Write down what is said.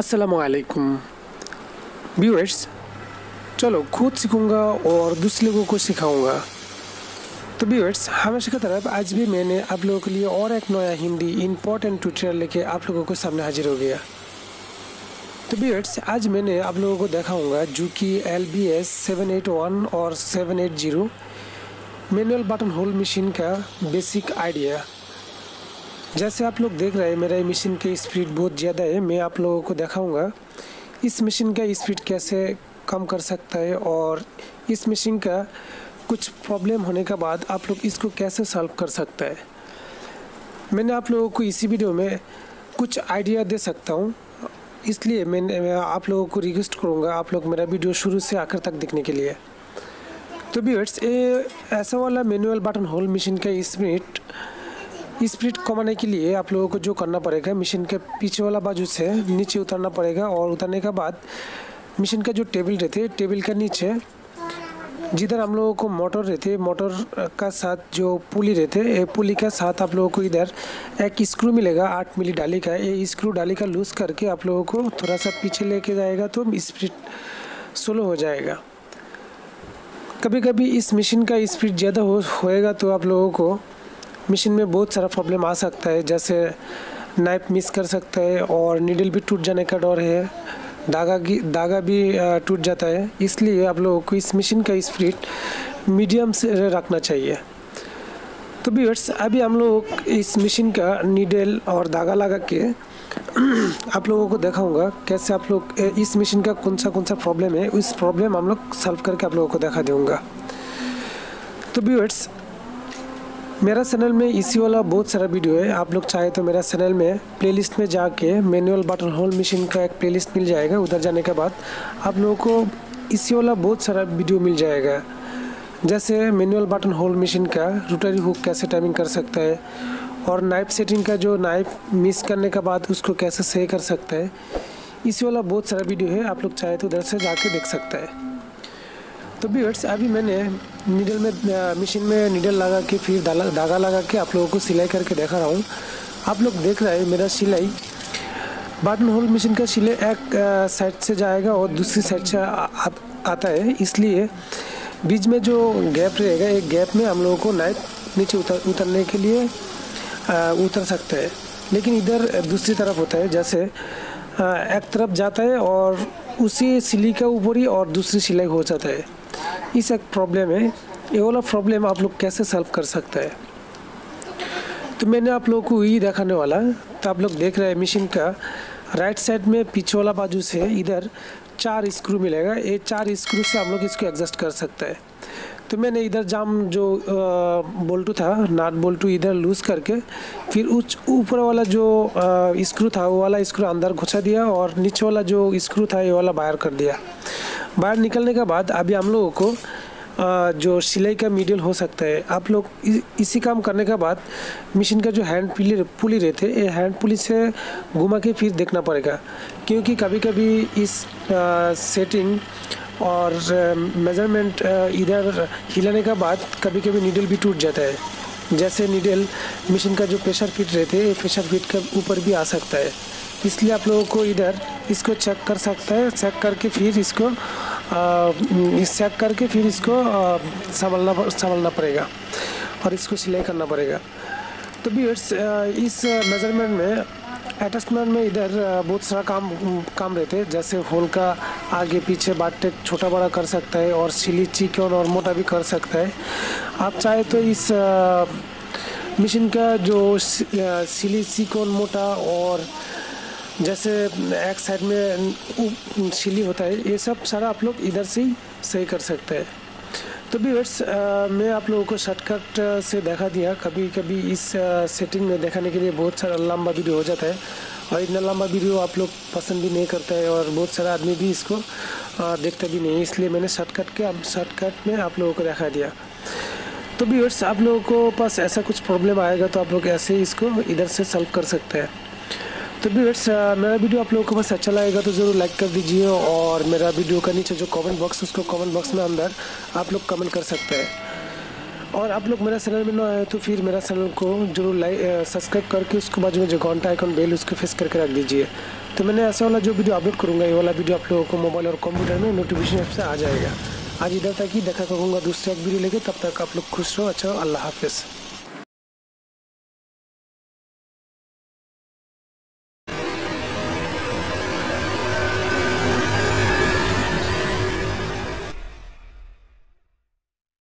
अस्सलामुअलैकुम व्यूअर्स। चलो खुद सीखूंगा और दूसरे लोगों को सिखाऊंगा। तो व्यूअर्स, हमेशा की तरफ आज भी मैंने आप लोगों के लिए और एक नया हिंदी इम्पोर्टेंट ट्यूटोरियल लेके आप लोगों को सामने हाजिर हो गया। तो व्यूअर्स, आज मैंने आप लोगों को दिखाऊंगा जुकी LBH781 और 780 मैनुअल बटन होल मशीन का बेसिक आइडिया। जैसे आप लोग देख रहे हैं, मेरा मशीन की स्पीड बहुत ज़्यादा है। मैं आप लोगों को दिखाऊंगा इस मशीन का स्पीड कैसे कम कर सकता है और इस मशीन का कुछ प्रॉब्लम होने के बाद आप लोग इसको कैसे सॉल्व कर सकता है। मैंने आप लोगों को इसी वीडियो में कुछ आइडिया दे सकता हूँ, इसलिए मैं आप लोगों को रिक्वेस्ट करूँगा आप लोग मेरा वीडियो शुरू से आखिर तक देखने के लिए। तो व्यूअर्स, ये ऐसा वाला मैनुअल बटन होल मशीन का स्पीड कमाने के लिए आप लोगों को जो करना पड़ेगा, मशीन के पीछे वाला बाजू से नीचे उतरना पड़ेगा और उतरने के बाद मशीन का जो टेबल रहते हैं, टेबल का नीचे जिधर हम लोगों को मोटर रहते हैं, मोटर का साथ जो पुली रहते हैं, पुली के साथ आप लोगों को इधर एक स्क्रू मिलेगा 8 मिली डाली का। ये स्क्रू डाली का लूज़ करके आप लोगों को थोड़ा सा पीछे लेके जाएगा तो स्पीड स्लो हो जाएगा। कभी कभी इस मशीन का स्पीड ज़्यादा होएगा तो आप लोगों को मशीन में बहुत सारा प्रॉब्लम आ सकता है, जैसे नाइफ मिस कर सकता है और नीडल भी टूट जाने का डर है, धागा भी टूट जाता है। इसलिए आप लोगों को इस मशीन का स्पीड मीडियम से रखना चाहिए। तो व्यूअर्स, अभी हम लोग इस मशीन का नीडल और धागा लगा के आप लोगों को दिखाऊंगा कैसे आप लोग इस मशीन का कौन सा प्रॉब्लम है, उस प्रॉब्लम हम लोग सॉल्व करके आप लोगों को दिखा दूँगा। तो व्यूअर्स, मेरा चैनल में इसी वाला बहुत सारा वीडियो है। आप लोग चाहे तो मेरा चैनल में प्लेलिस्ट में जाके मैनुअल बटन होल मशीन का एक प्लेलिस्ट मिल जाएगा। उधर जाने के बाद आप लोगों को इसी वाला बहुत सारा वीडियो मिल जाएगा, जैसे मैनुअल बटन होल मशीन का रोटरी हुक कैसे टाइमिंग कर सकता है और नाइफ सेटिंग का जो नाइफ मिस करने के बाद उसको कैसे सही कर सकता है। इसी वाला बहुत सारा वीडियो है, आप लोग चाहे तो उधर से जाके देख सकता है। तो व्यूअर्स, अभी मैंने नीडल में मशीन में नीडल लगा के फिर धागा लगा के आप लोगों को सिलाई करके दिखा रहा हूँ। आप लोग देख रहे हैं मेरा सिलाई बटन होल मशीन का सिलाई एक साइड से जाएगा और दूसरी साइड से आता है, इसलिए बीच में जो गैप रहेगा एक गैप में हम लोगों को नाइफ नीचे उतरने के लिए उतर सकता है। लेकिन इधर दूसरी तरफ होता है, जैसे एक तरफ जाता है और उसी सिलाई का ऊपर ही और दूसरी सिलाई हो जाता है। इस एक प्रॉब्लम है, ये वाला प्रॉब्लम आप लोग कैसे सॉल्व कर सकते हैं। तो मैंने आप लोगों को यही दिखाने वाला। तो आप लोग देख रहे हैं मशीन का राइट साइड में पीछे वाला बाजू से इधर 4 स्क्रू मिलेगा। ये 4 स्क्रू से हम लोग इसको एडजस्ट कर सकते हैं। तो मैंने इधर जाम जो बोल्टू था, नट बोल्टू इधर लूज़ करके फिर ऊपर वाला जो स्क्रू था वो वाला स्क्रू अंदर घुसा दिया और नीचे वाला जो स्क्रू था ये वाला बाहर कर दिया। बाहर निकलने के बाद अभी हम लोगों को जो सिलाई का मीडियल हो सकता है। आप लोग इसी काम करने के बाद मशीन का जो हैंड पुली रहते हैं, ये हैंड पुली से घुमा के फिर देखना पड़ेगा, क्योंकि कभी कभी इस सेटिंग और मेजरमेंट इधर हिलाने के बाद कभी कभी नीडल भी टूट जाता है। जैसे नीडल मशीन का जो प्रेशर फिट रहते हैं, प्रेशर फिट के ऊपर भी आ सकता है। इसलिए आप लोगों को इधर इसको चेक कर सकता है, चेक करके फिर इसको संभालना पड़ेगा और इसको सिलाई करना पड़ेगा। तो व्यूअर्स, इस मेजरमेंट में अटैचमेंट में इधर बहुत सारा काम रहते हैं, जैसे होल का आगे पीछे बारटैक छोटा बड़ा कर सकता है और सिली चिकन और मोटा भी कर सकता है। आप चाहे तो इस मशीन का जो सिली चिकन मोटा और जैसे एक साइड में सिली होता है, ये सब सारा आप लोग इधर से ही सही कर सकते हैं। तो व्यूअर्स, मैं आप लोगों को शॉर्टकट से दिखा दिया। कभी कभी इस सेटिंग में दिखाने के लिए बहुत सारा लंबा वीडियो हो जाता है और इतना लंबा वीडियो आप लोग पसंद भी नहीं करता है और बहुत सारा आदमी भी इसको देखता भी नहीं, इसलिए मैंने शॉर्टकट में आप लोगों को दिखा दिया। तो व्यूअर्स, आप लोगों को पास ऐसा कुछ प्रॉब्लम आएगा तो आप लोग ऐसे ही इसको इधर से सॉल्व कर सकते हैं। तो व्यूअर्स, मेरा वीडियो आप लोगों को बस अच्छा लगेगा तो ज़रूर लाइक कर दीजिए और मेरा वीडियो का नीचे जो कमेंट बॉक्स उसको कमेंट बॉक्स में अंदर आप लोग कमेंट कर सकते हैं। और आप लोग मेरा चैनल में नए आए तो फिर मेरा चैनल को जरूर लाइक सब्सक्राइब करके उसके बाजू में जो घंटा आइकन बेल उसको प्रेस करके रख दीजिए। तो मैंने ऐसा वाला जो वीडियो अपलोड करूँगा ये वाला वीडियो आप लोगों को मोबाइल और कंप्यूटर में नोटिफिकेशन से आ जाएगा। आज इधर तक ही देखा करूँगा दूसरे एक वीडियो लेके, तब तक आप लोग खुश रहो। अच्छा, अल्लाह हाफिज़।